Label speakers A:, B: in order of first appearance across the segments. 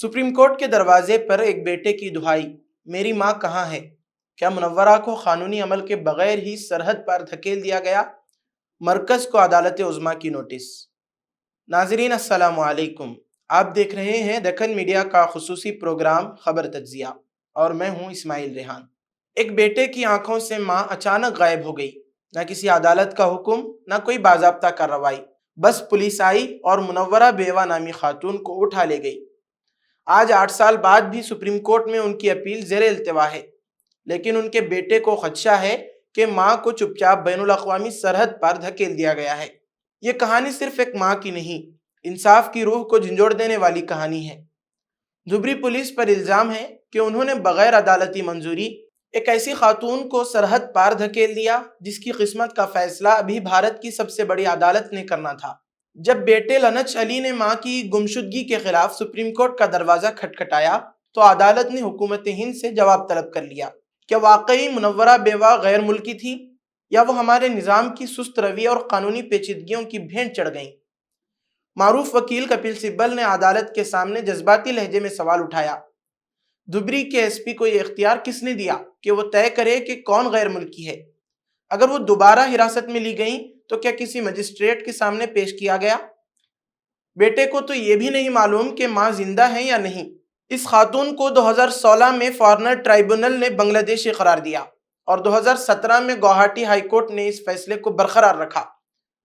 A: Supreme court के दरवाजे पर एक बेटे की दुहाई, मेरी माँ कहाँ है? क्या मुनव्वरा को कानूनी अमल के बगैर ही सरहद पार धकेल दिया गया? मरकज को अदालत उज़्मा की नोटिस। नाजरीन अस्सलामु अलैकुम, आप देख रहे हैं दक्कन मीडिया का खुसूसी प्रोग्राम खबर तज्जिया और मैं हूँ इस्माइल रेहान। एक बेटे की आंखों से माँ अचानक गायब हो गई। न किसी अदालत का हुक्म, न कोई बाज़ाब्ता कार्रवाई, बस पुलिस आई और मुनव्वरा बेवा नामी खातून को उठा ले गई। आज 8 साल बाद भी सुप्रीम कोर्ट में उनकी अपील ज़ेर इल्तिवा है, लेकिन उनके बेटे को खदशा है कि माँ को चुपचाप बैनुल अक़वामी सरहद पर धकेल दिया गया है। ये कहानी सिर्फ एक माँ की नहीं, इंसाफ की रूह को झंझोड़ देने वाली कहानी है। धुबरी पुलिस पर इल्ज़ाम है कि उन्होंने बगैर अदालती मंजूरी एक ऐसी खातून को सरहद पार धकेल दिया जिसकी किस्मत का फैसला अभी भारत की सबसे बड़ी अदालत ने करना था। जब बेटे लनच अली ने मां की गुमशुदगी के खिलाफ सुप्रीम कोर्ट का दरवाजा खटखटाया तो अदालत ने हुकूमत हिंद से जवाब तलब कर लिया। क्या वाकई मुनव्वरा बेवा गैर मुल्की थी या वो हमारे निज़ाम की सुस्त रवि और कानूनी पेचीदगियों की भेंट चढ़ गईं? मारूफ वकील कपिल सिब्बल ने अदालत के सामने जज्बाती लहजे में सवाल उठाया। धुबरी के एसपी को यह इख्तियार किसने दिया कि वो तय करे कि कौन गैर मुल्की है? अगर वो दोबारा हिरासत में ली गई तो क्या किसी मजिस्ट्रेट के सामने पेश किया गया? बेटे को तो ये भी नहीं मालूम कि माँ जिंदा है या नहीं। इस खातून को 2016 में फॉरेनर ट्राइब्यूनल ने बांग्लादेशी करार दिया और 2017 में गुवाहाटी हाई कोर्ट ने इस फैसले को बरकरार रखा।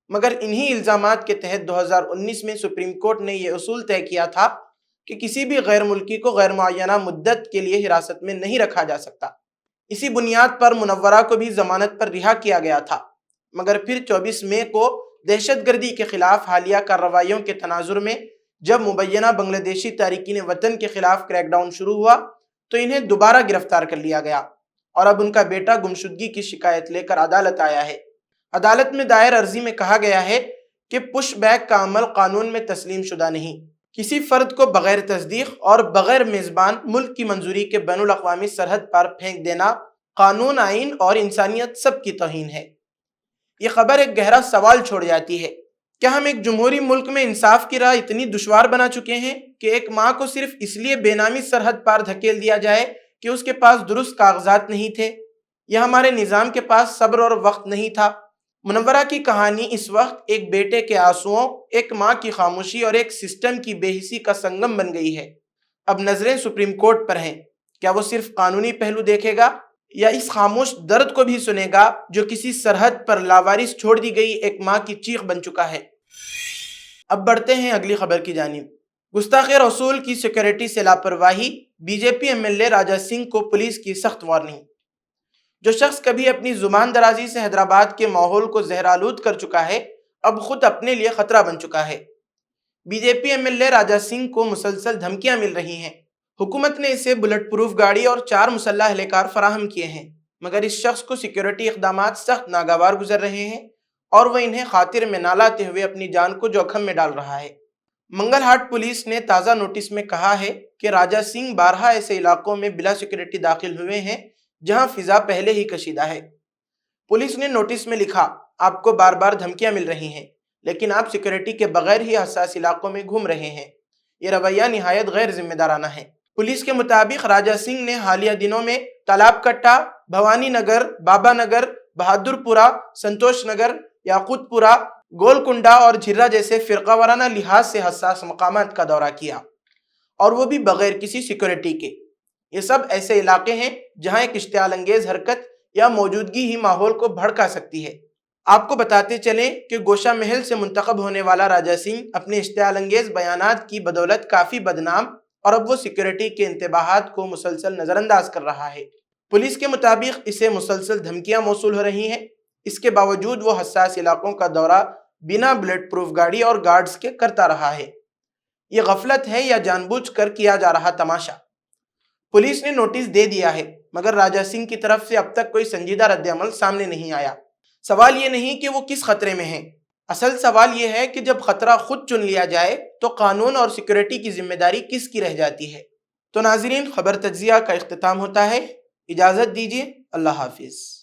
A: मगर इन्हीं इल्जामात के तहत 2019 में सुप्रीम कोर्ट ने यह उसूल तय किया था कि किसी भी गैर मुल्की को गैर मुअय्यना मुद्दत के लिए हिरासत में नहीं रखा जा सकता। इसी बुनियाद पर मुनव्वरा को भी जमानत पर रिहा किया गया था, मगर फिर 24 मई को दहशतगर्दी के खिलाफ हालिया कार्रवाइयों के तनाजुर में जब मुबैना बांग्लादेशी तारिकीन वतन के खिलाफ क्रैकडाउन शुरू हुआ तो इन्हें दोबारा गिरफ्तार कर लिया गया और अब उनका बेटा गुमशुदगी की शिकायत लेकर अदालत आया है। अदालत में दायर अर्जी में कहा गया है कि पुश बैक का अमल कानून में तस्लीम शुदा नहीं। किसी फर्द को बगैर तस्दीक और बगैर मेज़बान मुल्क की मंजूरी के बैनुल अक़वामी सरहद पर फेंक देना कानून, आइन और इंसानियत सब की तौहीन है। ये खबर एक गहरा सवाल छोड़ जाती है। क्या हम एक जमहूरी मुल्क में इंसाफ की राह इतनी दुश्वार बना चुके हैं कि एक माँ को सिर्फ इसलिए बेनामी सरहद पार धकेल दिया जाए कि उसके पास दुरुस्त कागजात नहीं थे, या हमारे निज़ाम के पास सब्र और वक्त नहीं था? मुनव्वरा की कहानी इस वक्त एक बेटे के आंसुओं, एक माँ की खामोशी और एक सिस्टम की बेहिसी का संगम बन गई है। अब नजरें सुप्रीम कोर्ट पर हैं। क्या वो सिर्फ कानूनी पहलू देखेगा या इस खामोश दर्द को भी सुनेगा जो किसी सरहद पर लावारिस छोड़ दी गई एक माँ की चीख बन चुका है? अब बढ़ते हैं अगली खबर की जानिब। गुस्ताखे रसूल की सिक्योरिटी से लापरवाही, बीजेपी एमएलए राजा सिंह को पुलिस की सख्त वार्निंग। जो शख्स कभी अपनी जुबान दराजी से हैदराबाद के माहौल को जहरालूद कर चुका है, अब खुद अपने लिए खतरा बन चुका है। बीजेपी एमएलए राजा सिंह को मुसलसल धमकियां मिल रही हैं। हुकूमत ने इसे बुलेट प्रूफ गाड़ी और 4 मुसल्लह एहलकार फराहम किए हैं, मगर इस शख्स को सिक्योरिटी इक़दामात सख्त नागवार गुजर रहे हैं और वह इन्हें खातिर में ना लाते हुए अपनी जान को जोखम में डाल रहा है। मंगलहाट पुलिस ने ताज़ा नोटिस में कहा है कि राजा सिंह 12 ऐसे इलाकों में बिला सिक्योरिटी दाखिल हुए हैं जहां फिजा पहले ही कशीदा है। पुलिस ने नोटिस में लिखा, आपको बार बार धमकियां मिल रही हैं, लेकिन आप सिक्योरिटी के बगैर ही हसास इलाकों में घूम रहे हैं। ये रवैया निहायत गैर जिम्मेदाराना है। पुलिस के मुताबिक राजा सिंह ने हालिया दिनों में तालाब कट्टा, भवानी नगर, बाबा नगर, बहादुरपुरा, संतोष नगर, याकूतपुरा, गोलकुंडा और झिर्रा जैसे फिरकावाराना लिहाज से हसास मकामात का दौरा किया, और वो भी बगैर किसी सिक्योरिटी के। ये सब ऐसे इलाके हैं जहां एक इश्तियाल अंगेज हरकत या मौजूदगी ही माहौल को भड़का सकती है। आपको बताते चलें कि गोशा महल से मुंतखब होने वाला राजा सिंह अपने इश्तियाल अंगेज बयानात की बदौलत काफ़ी बदनाम, और अब वो सिक्योरिटी के इंतबाहात को मुसलसल नज़रअंदाज कर रहा है। पुलिस के मुताबिक इसे मुसलसल धमकियां मौसूल हो रही हैं। इसके बावजूद वो हसास इलाकों का दौरा बिना बुलेट प्रूफ गाड़ी और गार्ड्स के करता रहा है। ये गफलत है या जानबूझकर किया जा रहा तमाशा? पुलिस ने नोटिस दे दिया है, मगर राजा सिंह की तरफ से अब तक कोई संजीदा रद्द-ए-अमल सामने नहीं आया। सवाल ये नहीं कि वो किस खतरे में है, असल सवाल ये है कि जब खतरा खुद चुन लिया जाए तो कानून और सिक्योरिटी की जिम्मेदारी किसकी रह जाती है? तो नाजरीन, खबर तज्जिया का इख्तिताम होता है। इजाज़त दीजिए। अल्लाह हाफिज़।